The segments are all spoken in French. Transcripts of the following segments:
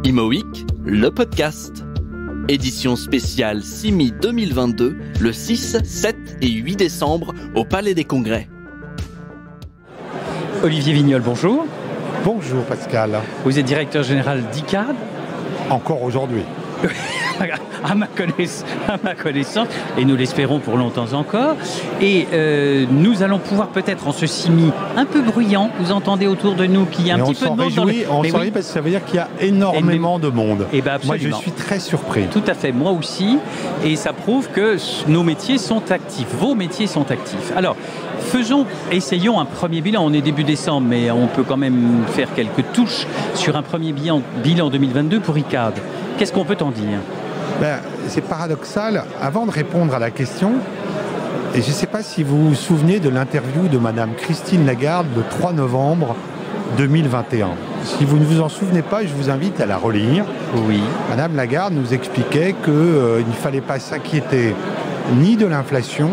Imo Week, le podcast. Édition spéciale CIMI 2022, le 6, 7 et 8 décembre au Palais des Congrès. Olivier Vignol, bonjour. Bonjour Pascal. Vous êtes directeur général d'ICAD. Encore aujourd'hui. à ma connaissance, et nous l'espérons pour longtemps encore. Et nous allons pouvoir peut-être, en ce CIMI un peu bruyant, vous entendez autour de nous qu'il y a un petit peu de monde. On s'en réjouit parce que ça veut dire qu'il y a énormément de monde. Et ben absolument. Moi, je suis très surpris. Tout à fait, moi aussi. Et ça prouve que nos métiers sont actifs, vos métiers sont actifs. Alors, essayons un premier bilan. On est début décembre, mais on peut quand même faire quelques touches sur un premier bilan 2022 pour ICAD. Qu'est-ce qu'on peut en dire ? C'est paradoxal. Avant de répondre à la question, et je ne sais pas si vous vous souvenez de l'interview de Madame Christine Lagarde le 3 novembre 2021. Si vous ne vous en souvenez pas, je vous invite à la relire. Oui. Madame Lagarde nous expliquait qu'il ne fallait pas s'inquiéter ni de l'inflation,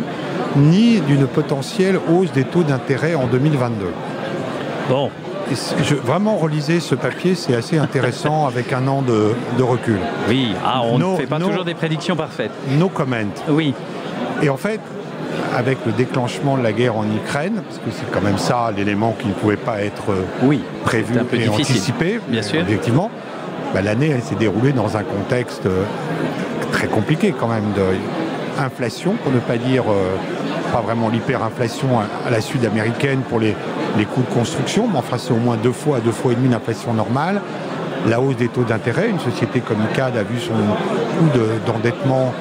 ni d'une potentielle hausse des taux d'intérêt en 2022. Bon. Vraiment, relisez ce papier, c'est assez intéressant avec un an de recul. Oui, on ne fait pas toujours des prédictions parfaites. No comment. Oui. Et en fait, avec le déclenchement de la guerre en Ukraine, parce que c'est quand même ça l'élément qui ne pouvait pas être prévu et anticipé, bien sûr. Objectivement, l'année elle s'est déroulée dans un contexte très compliqué quand même d'inflation, pour ne pas dire pas vraiment l'hyperinflation à la sud-américaine pour les coûts de construction, mais enfin c'est au moins 2 fois à 2 fois et demi l'inflation normale. La hausse des taux d'intérêt, une société comme ICAD a vu son coût d'endettement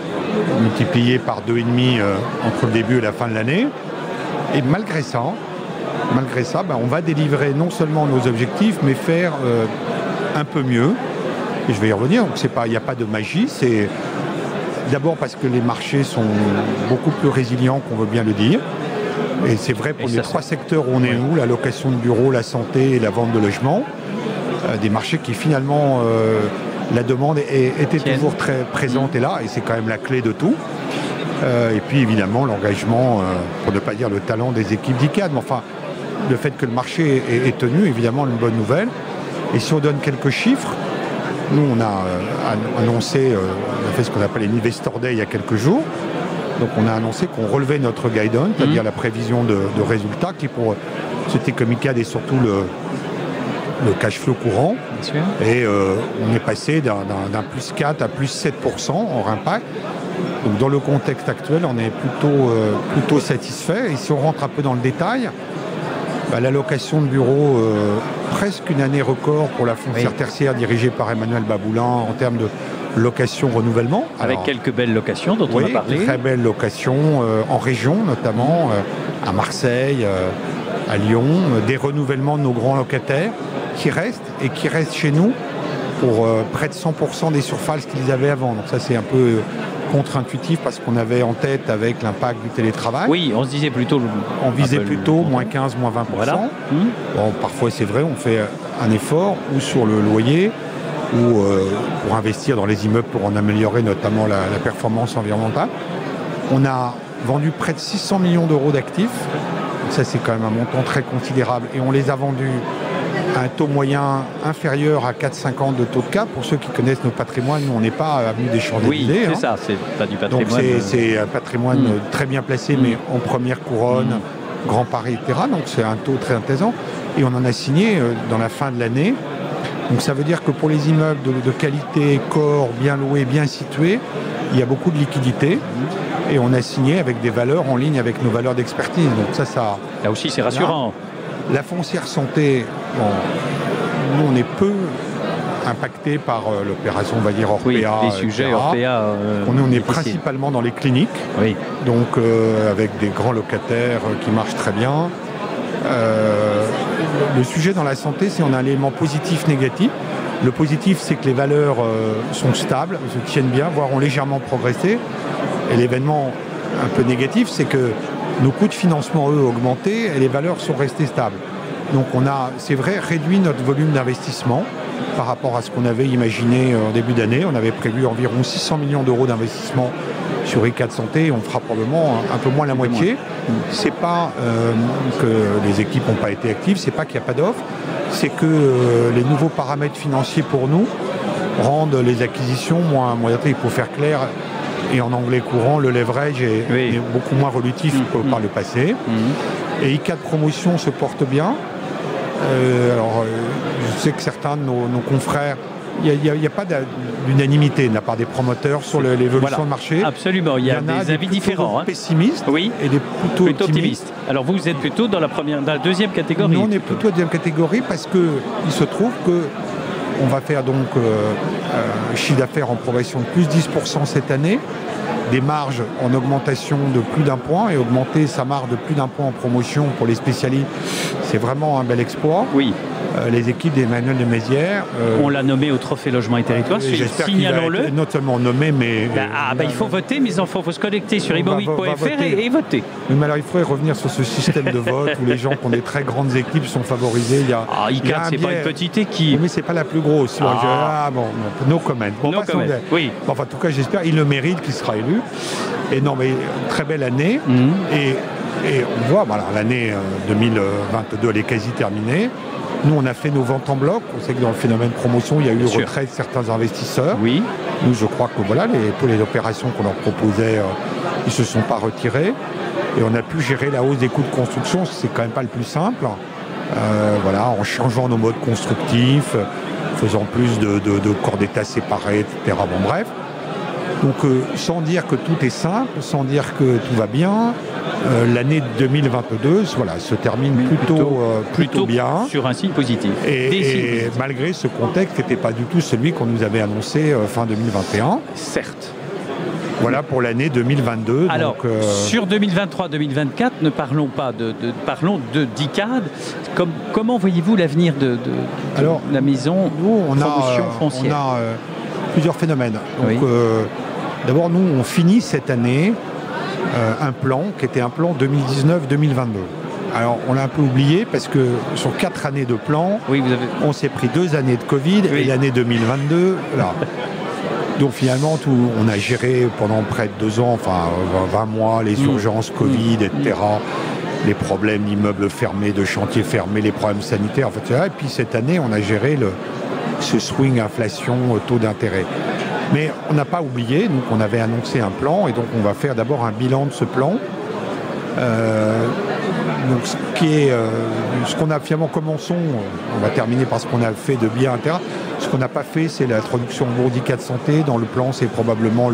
multiplié par 2,5 entre le début et la fin de l'année. Et malgré ça, on va délivrer non seulement nos objectifs, mais faire un peu mieux. Et je vais y revenir, donc il n'y a pas de magie, c'est d'abord parce que les marchés sont beaucoup plus résilients qu'on veut bien le dire. Et c'est vrai pour les 3 secteurs où on est nous, la location de bureaux, la santé et la vente de logements. Des marchés qui finalement, la demande était toujours très présente et là, et c'est quand même la clé de tout. Et puis évidemment l'engagement, pour ne pas dire le talent des équipes d'ICAD. Mais enfin, le fait que le marché est tenu, évidemment une bonne nouvelle. Et si on donne quelques chiffres, nous on a annoncé, on a fait ce qu'on appelle une Investor Day il y a quelques jours. Donc on a annoncé qu'on relevait notre guidance, c'est-à-dire la prévision de résultats, qui pour société comme ICAD est surtout le cash flow courant. Et on est passé d'un plus 4 à plus 7% hors impact. Donc dans le contexte actuel, on est plutôt satisfait. Et si on rentre un peu dans le détail, la location de bureaux, presque une année record pour la foncière tertiaire dirigée par Emmanuel Baboulin en termes de location-renouvellement. Avec quelques belles locations dont on a parlé. Très belles locations en région, notamment à Marseille, à Lyon, des renouvellements de nos grands locataires qui restent chez nous pour près de 100% des surfaces qu'ils avaient avant. Donc ça c'est un peu contre-intuitif parce qu'on avait en tête avec l'impact du télétravail. Oui, on se disait plutôt... On visait plutôt moins 15, moins 20%. Voilà. Bon, parfois c'est vrai, on fait un effort ou sur le loyer ou pour investir dans les immeubles pour en améliorer notamment la performance environnementale. On a vendu près de 600 millions d'euros d'actifs. Ça c'est quand même un montant très considérable et on les a vendus à un taux moyen inférieur à 4,50 de taux de cap. Pour ceux qui connaissent nos patrimoines, nous, on n'est pas avenue des Champs-Élysées. Oui, c'est ça, c'est pas du patrimoine. Donc c'est un patrimoine très bien placé, mais en première couronne, Grand Paris, etc. Donc c'est un taux très intéressant. Et on en a signé dans la fin de l'année. Donc ça veut dire que pour les immeubles de qualité, corps, bien loués, bien situés, il y a beaucoup de liquidités. Et on a signé avec des valeurs en ligne avec nos valeurs d'expertise. Donc ça... Là aussi, c'est rassurant. La foncière santé, nous on est peu impacté par l'opération, on va dire Orpea. Oui, les sujets Orpea. On est principalement dans les cliniques, donc avec des grands locataires qui marchent très bien. Le sujet dans la santé, c'est on a un élément positif, négatif. Le positif, c'est que les valeurs sont stables, se tiennent bien, voire ont légèrement progressé. Et l'événement un peu négatif, c'est que nos coûts de financement, eux, ont augmenté et les valeurs sont restées stables. Donc on a, c'est vrai, réduit notre volume d'investissement par rapport à ce qu'on avait imaginé en début d'année. On avait prévu environ 600 millions d'euros d'investissement sur ICAD Santé. On fera probablement un peu moins la moitié. C'est pas que les équipes n'ont pas été actives, c'est pas qu'il n'y a pas d'offres, c'est que les nouveaux paramètres financiers pour nous rendent les acquisitions moins il faut faire clair. Et en anglais courant, le leverage est beaucoup moins relatif que par le passé. Et ICAD Promotion se porte bien. Je sais que certains de nos confrères, il n'y a pas d'unanimité de la part des promoteurs sur l'évolution du marché. Absolument, il y a des avis différents. Pessimistes et des plutôt optimistes. Alors vous êtes plutôt dans la deuxième catégorie. Nous, on est plutôt deuxième catégorie parce qu'il se trouve que on va faire donc chiffre d'affaires en progression de plus 10% cette année, des marges en augmentation de plus d'1 point, et augmenter sa marge de plus d'1 point en promotion pour les spécialistes, c'est vraiment un bel exploit. Oui. Les équipes d'Emmanuel de Mézières. On l'a nommé au Trophée Logement et Territoire. Signalons-le. Non seulement nommé, mais... il faut voter, mais il faut se connecter sur iboweek.fr et voter. Mais alors, il faudrait revenir sur ce système de vote où les gens qui ont des très grandes équipes sont favorisés. ICAD, c'est pas une petite équipe. Mais c'est pas la plus grosse. No comment. Oui. Enfin, en tout cas, j'espère. Il le mérite, qu'il sera élu. Et non, mais très belle année. Et on voit, l'année 2022, elle est quasi terminée. Nous, on a fait nos ventes en bloc. On sait que dans le phénomène promotion, il y a eu retrait de certains investisseurs. Oui. Nous, je crois que pour les opérations qu'on leur proposait, ils ne se sont pas retirés. Et on a pu gérer la hausse des coûts de construction, c'est quand même pas le plus simple. En changeant nos modes constructifs, faisant plus de corps d'état séparés, etc. Bon, bref. Donc, sans dire que tout est simple, sans dire que tout va bien, l'année 2022 se termine plutôt bien. Sur un signe positif. Et malgré ce contexte qui n'était pas du tout celui qu'on nous avait annoncé fin 2021. Certes. Voilà pour l'année 2022. Alors, sur 2023-2024, ne parlons pas parlons d'ICAD. Comment voyez-vous l'avenir de la maison promotion foncière? On a plusieurs phénomènes. Donc, d'abord, nous, on finit cette année un plan qui était un plan 2019-2022. Alors, on l'a un peu oublié parce que sur 4 années de plan, on s'est pris 2 années de Covid et l'année 2022. Là. Donc, finalement, on a géré pendant près de 2 ans, 20 mois, les urgences Covid, etc. Les problèmes d'immeubles fermés, de chantiers fermés, les problèmes sanitaires. Et puis, cette année, on a géré ce swing inflation, taux d'intérêt. Mais on n'a pas oublié, donc on avait annoncé un plan, et donc on va faire d'abord un bilan de ce plan. Donc ce qu'on a finalement commencé, on va terminer par ce qu'on a fait de bien, etc. Ce qu'on n'a pas fait, c'est l'introduction en bourse d'ICAD Santé. Dans le plan, c'est probablement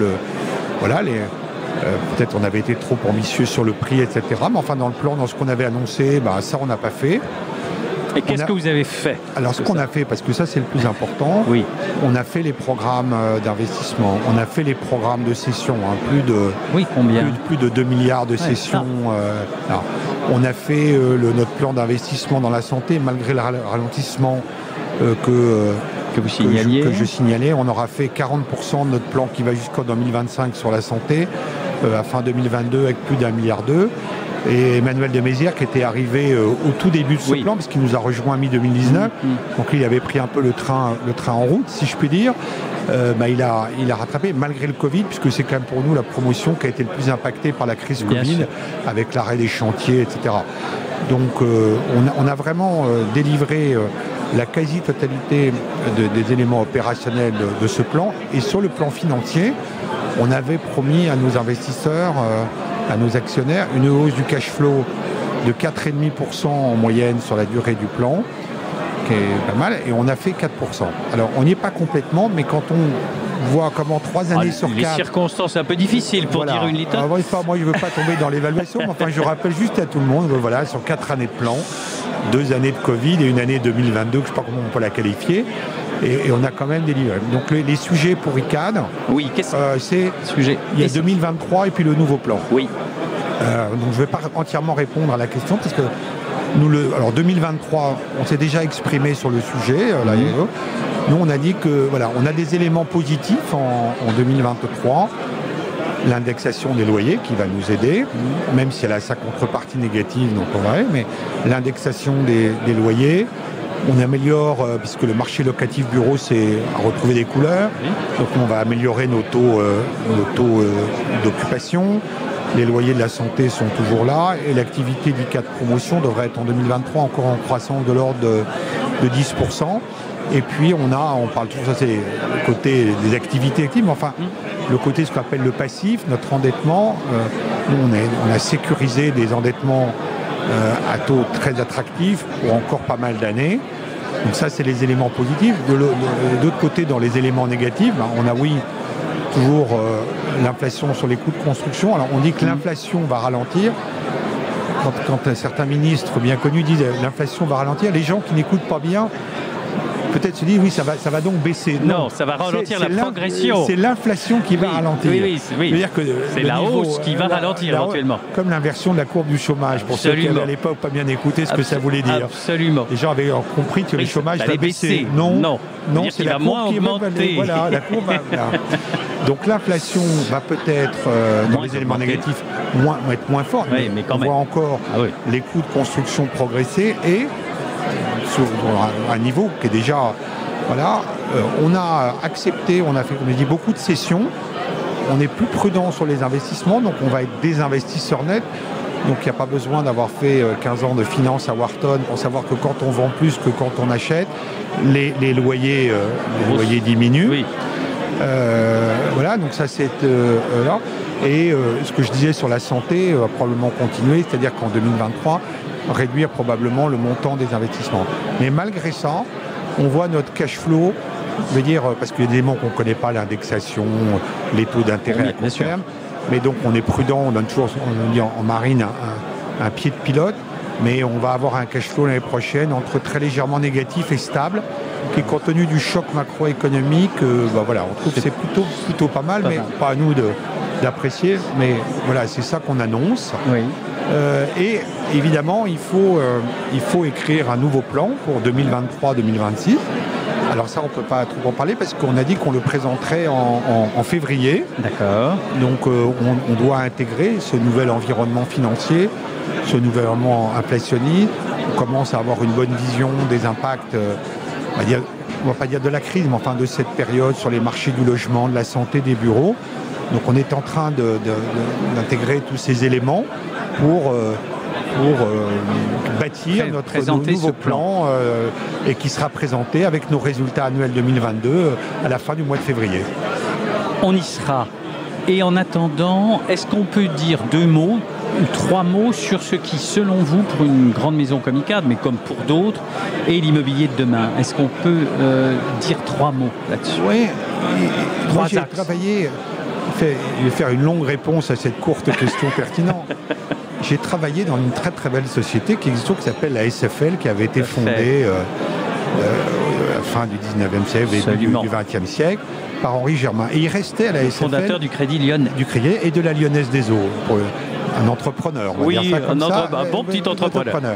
peut-être on avait été trop ambitieux sur le prix, etc. Mais enfin, dans le plan, dans ce qu'on avait annoncé, ça on n'a pas fait. Et qu'est-ce que vous avez fait? Alors, ce qu'on a fait, parce que ça, c'est le plus important, on a fait les programmes d'investissement, on a fait les programmes de cession, plus de 2 milliards de cessions. On a fait notre plan d'investissement dans la santé, malgré le ralentissement que je signalais. On aura fait 40% de notre plan qui va jusqu'en 2025 sur la santé, à fin 2022 avec plus d'1,2 milliard. Et Emmanuel de Mézières, qui était arrivé au tout début de ce plan, parce qu'il nous a rejoint mi-2019, donc il avait pris un peu le train en route, si je puis dire. Il a rattrapé, malgré le Covid, puisque c'est quand même pour nous la promotion qui a été le plus impactée par la crise Covid, avec l'arrêt des chantiers, etc. Donc on a vraiment délivré la quasi-totalité des éléments opérationnels de ce plan. Et sur le plan financier, on avait promis à nos investisseurs, à nos actionnaires, une hausse du cash flow de 4,5% en moyenne sur la durée du plan, qui est pas mal, et on a fait 4%. Alors, on n'y est pas complètement, mais quand on voit comment 3 années sur 4... Les circonstances un peu difficiles pour dire une litre. Moi, je ne veux pas tomber dans l'évaluation, mais enfin, je rappelle juste à tout le monde, sur 4 années de plan, 2 années de Covid et une année 2022, que je ne sais pas comment on peut la qualifier, et on a quand même délivré. Donc les sujets pour ICAD, c'est il y a 2023 et puis le nouveau plan. Donc je ne vais pas entièrement répondre à la question parce que alors 2023, on s'est déjà exprimé sur le sujet. Nous on a dit que on a des éléments positifs en 2023. L'indexation des loyers qui va nous aider, même si elle a sa contrepartie négative, donc on va mais l'indexation des loyers. On améliore, puisque le marché locatif bureau a retrouvé des couleurs, donc on va améliorer nos taux d'occupation. Les loyers de la santé sont toujours là et l'activité d'ICAD Promotion devrait être en 2023 encore en croissance de l'ordre de 10%. Et puis on parle toujours, ça c'est le côté des activités actives, mais enfin le côté ce qu'on appelle le passif, notre endettement. Nous on a sécurisé des endettements à taux très attractifs pour encore pas mal d'années. Donc ça c'est les éléments positifs. De l'autre côté, dans les éléments négatifs, on a toujours l'inflation sur les coûts de construction. Alors on dit que l'inflation va ralentir. Quand certains ministres bien connus disent l'inflation va ralentir, les gens qui n'écoutent pas bien peut-être se disent oui, ça va donc baisser. Non, ça va ralentir la progression. C'est l'inflation qui va ralentir. Oui. C'est-à-dire que c'est la hausse qui va ralentir éventuellement. Comme l'inversion de la courbe du chômage, pour ceux qui avaient à l'époque pas bien écouté ce que ça voulait dire. Absolument. Les gens avaient compris que le chômage va baisser. Non, c'est la courbe qui va augmenter. Voilà, la courbe va... Donc l'inflation va peut-être, dans les éléments négatifs, être moins forte. Oui, mais quand même. On voit encore les coûts de construction progresser et sur un niveau qui est déjà... Voilà, on a accepté, on a fait, comme je dis, beaucoup de cessions. On est plus prudent sur les investissements, donc on va être des investisseurs nets. Donc il n'y a pas besoin d'avoir fait 15 ans de finance à Wharton pour savoir que quand on vend plus que quand on achète, les loyers diminuent. Oui. Voilà, donc ça c'est là. Et ce que je disais sur la santé va probablement continuer, c'est-à-dire qu'en 2023, réduire probablement le montant des investissements. Mais malgré ça, on voit notre cash flow, je veux dire, parce qu'il y a des éléments qu'on ne connaît pas, l'indexation, les taux d'intérêt à court terme, mais donc on est prudent, on donne toujours, on dit en marine, un pied de pilote, mais on va avoir un cash flow l'année prochaine entre très légèrement négatif et stable, qui compte tenu du choc macroéconomique, voilà, on trouve que c'est plutôt pas mal, mais pas à nous d'apprécier, mais voilà, c'est ça qu'on annonce. Oui. Et évidemment, il faut écrire un nouveau plan pour 2023-2026. Alors ça, on ne peut pas trop en parler parce qu'on a dit qu'on le présenterait en février. D'accord. Donc on doit intégrer ce nouvel environnement financier, ce nouvel environnement inflationniste. On commence à avoir une bonne vision des impacts, on ne va pas dire de la crise, mais enfin de cette période sur les marchés du logement, de la santé, des bureaux. Donc on est en train d'intégrer tous ces éléments pour bâtir notre nouveau plan et qui sera présenté avec nos résultats annuels 2022 à la fin du mois de février. On y sera. Et en attendant, est-ce qu'on peut dire 2 mots ou 3 mots sur ce qui, selon vous, pour une grande maison comme Icade, mais comme pour d'autres, est l'immobilier de demain? Est-ce qu'on peut dire 3 mots là-dessus? Oui, moi j'ai travaillé... Je vais faire une longue réponse à cette courte question pertinente. J'ai travaillé dans une très très belle société qui existe, qui s'appelle la SFL, qui avait été fondée à la fin du 19e siècle et début du 20e siècle par Henri Germain. Et il restait à la SFL... Fondateur du Crédit Lyonnais. Du Crédit et de la Lyonnaise des Eaux. Un entrepreneur, on va dire ça comme ça. Un bon petit entrepreneur.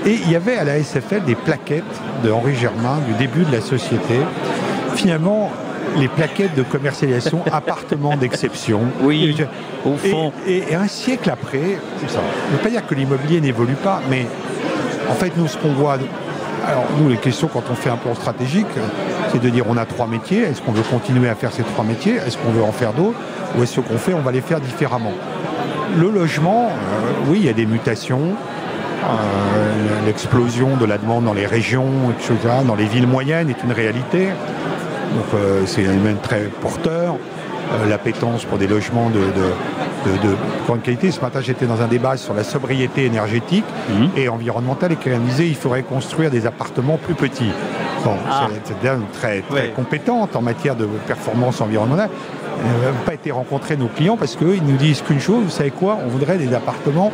Et il y avait à la SFL des plaquettes de Henri Germain du début de la société. Finalement... les plaquettes de commercialisation appartements d'exception. Oui, au fond. Et un siècle après, c'est ça. Je ne veux pas dire que l'immobilier n'évolue pas, mais en fait, nous, ce qu'on voit... Alors, nous, les questions, quand on fait un plan stratégique, c'est de dire on a 3 métiers. Est-ce qu'on veut continuer à faire ces 3 métiers? Est-ce qu'on veut en faire d'autres? Ou est-ce qu'on fait, on va les faire différemment? Le logement, oui, il y a des mutations. L'explosion de la demande dans les régions, etc., dans les villes moyennes est une réalité. Donc c'est même très porteur. L'appétence pour des logements de grande qualité. Ce matin, j'étais dans un débat sur la sobriété énergétique et environnementale et qui disait il faudrait construire des appartements plus petits. Bon, c'est très compétente en matière de performance environnementale. Elle n'a pas été rencontrer nos clients parce qu'eux, ils nous disent qu'une chose, vous savez quoi? On voudrait des appartements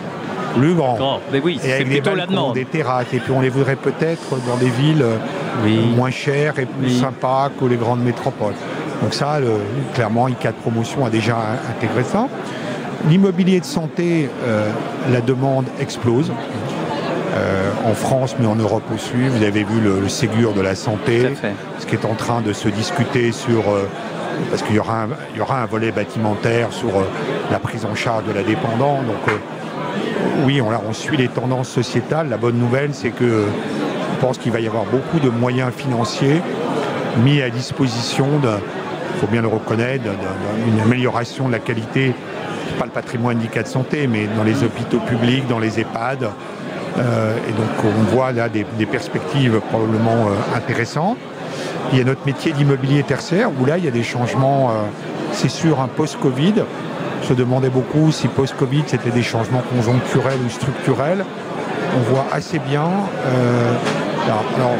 plus grands. Mais oui, et avec des balcons, des terrasses. Et puis on les voudrait peut-être dans des villes moins chères et plus sympas que les grandes métropoles. Donc ça, clairement, Icade Promotion a déjà intégré ça. L'immobilier de santé, la demande explose. En France, mais en Europe aussi. Vous avez vu le Ségur de la santé, ce qui est en train de se discuter sur... parce qu'il y aura un volet bâtimentaire sur la prise en charge de la dépendance. Donc oui, on suit les tendances sociétales. La bonne nouvelle, c'est que je pense qu'il va y avoir beaucoup de moyens financiers mis à disposition, il faut bien le reconnaître, d'une amélioration de la qualité, pas le patrimoine d'Icade Santé, mais dans les hôpitaux publics, dans les EHPAD, Et donc on voit là des perspectives probablement intéressantes. Il y a notre métier d'immobilier tertiaire où là il y a des changements, c'est sûr, un post-Covid. On se demandait beaucoup si post-Covid c'était des changements conjoncturels ou structurels. On voit assez bien. Alors,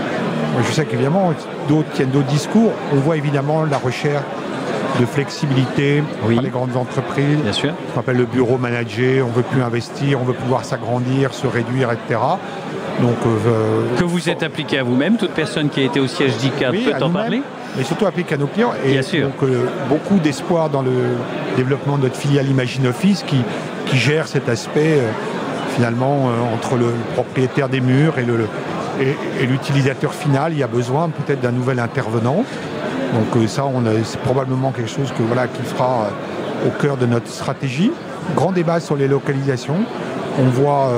je sais qu'évidemment d'autres tiennent d'autres discours. On voit évidemment la recherche de flexibilité par les grandes entreprises. Bien sûr. On appelle le bureau manager, on ne veut plus investir, on veut pouvoir s'agrandir, se réduire, etc. Donc, que vous êtes appliqué à vous-même, toute personne qui a été au siège d'ICAD peut en parler. Mais surtout appliqué à nos clients. Et bien sûr. Donc beaucoup d'espoir dans le développement de notre filiale Imagine Office qui gère cet aspect finalement entre le propriétaire des murs et l'utilisateur final. Il y a besoin peut-être d'un nouvel intervenant. Donc ça, c'est probablement quelque chose qui sera au cœur de notre stratégie. Grand débat sur les localisations. On voit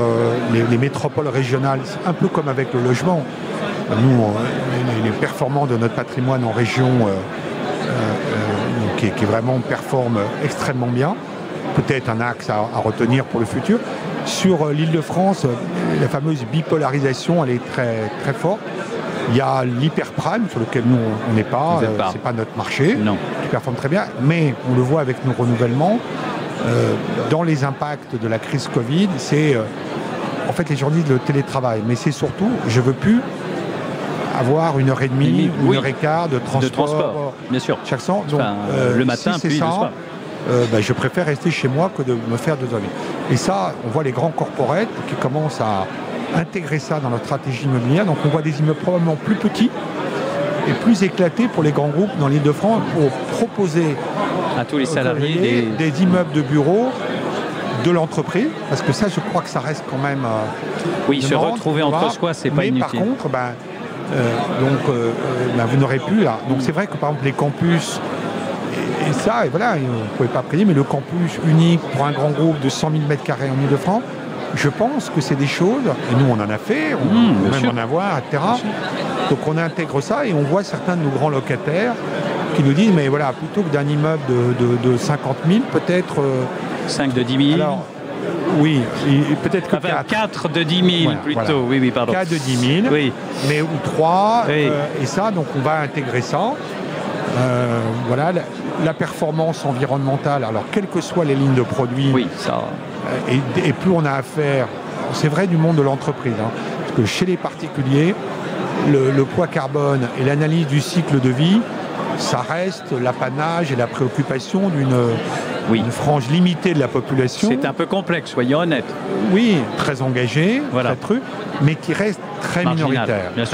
les métropoles régionales, un peu comme avec le logement. Nous, les performants de notre patrimoine en région qui vraiment performe extrêmement bien. Peut-être un axe à retenir pour le futur. Sur l'Île-de-France, la fameuse bipolarisation, elle est très, très forte. Il y a l'hyperprime sur lequel nous on n'est pas, c'est pas notre marché, qui performe très bien, mais on le voit avec nos renouvellements. Dans les impacts de la crise Covid, c'est en fait les gens disent le télétravail, mais c'est surtout je veux plus avoir 1h30 ou 1h15 de transport bien sûr. Chaque sens. Donc, le matin si c'est puis ça, le soir. Je préfère rester chez moi que de me faire 2 heures. Et ça, on voit les grands corporates qui commencent à intégrer ça dans leur stratégie immobilière. Donc on voit des immeubles probablement plus petits et plus éclatés pour les grands groupes dans l'Île-de-France pour proposer à tous les salariés des immeubles de bureaux de l'entreprise, parce que ça je crois que ça reste quand même se retrouver entre soi, c'est pas inutile. Par contre vous n'aurez plus là. Donc c'est vrai que par exemple les campus et ça, on ne pouvait pas prédire, mais le campus unique pour un grand groupe de 100 000 m² en Île-de-France, je pense que c'est des choses, et nous on en a fait, on peut même en avoir, etc. Donc on intègre ça et on voit certains de nos grands locataires qui nous disent, mais voilà, plutôt que d'un immeuble de 50 000, peut-être... 5 de 10 000 alors, oui, peut-être que 4 de 10 000 plutôt, voilà. Oui, pardon. 4 de 10 000, mais ou 3, et ça, donc on va intégrer ça. La performance environnementale, alors quelles que soient les lignes de produits, et plus on a affaire, c'est vrai du monde de l'entreprise, parce que chez les particuliers, le poids carbone et l'analyse du cycle de vie, ça reste l'apanage et la préoccupation d'une frange limitée de la population. C'est un peu complexe, soyons honnêtes. Oui, très engagé, très truc, mais qui reste très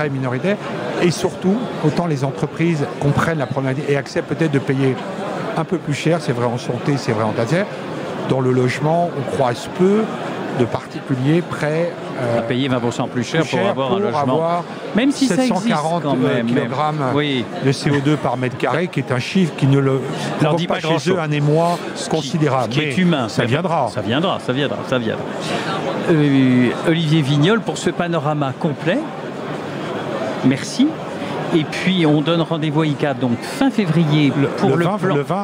minoritaire. Et surtout, autant les entreprises comprennent la problématique et acceptent peut-être de payer un peu plus cher, c'est vrai en santé, c'est vrai en tertiaire. Dans le logement, on croise peu de particuliers prêts à payer 20% plus cher pour avoir un logement. Même si 740 kg de CO2 par mètre carré, qui est un chiffre qui ne provoque pas chez eux un émoi considérable. Qui est humain. Ça viendra. Ça viendra. Olivier Vignol, pour ce panorama complet, merci. Et puis, on donne rendez-vous à ICAD, donc fin février pour le plan.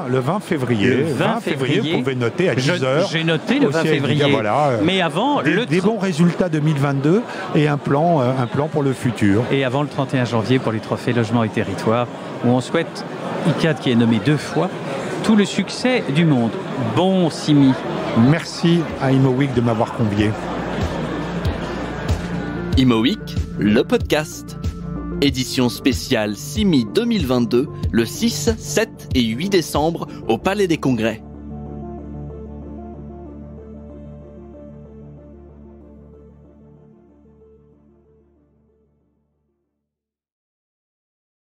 Le 20 février. Le 20 février, vous pouvez noter à 10h. J'ai noté le 20 février. Mais avant... Des bons résultats 2022 et un plan pour le futur. Et avant le 31 janvier pour les trophées Logement et Territoire, où on souhaite ICAD, qui est nommé 2 fois, tout le succès du monde. Bon, Simi. Merci à ImoWeek de m'avoir convié. ImoWeek, le podcast. Édition spéciale CIMI 2022, le 6, 7 et 8 décembre au Palais des Congrès.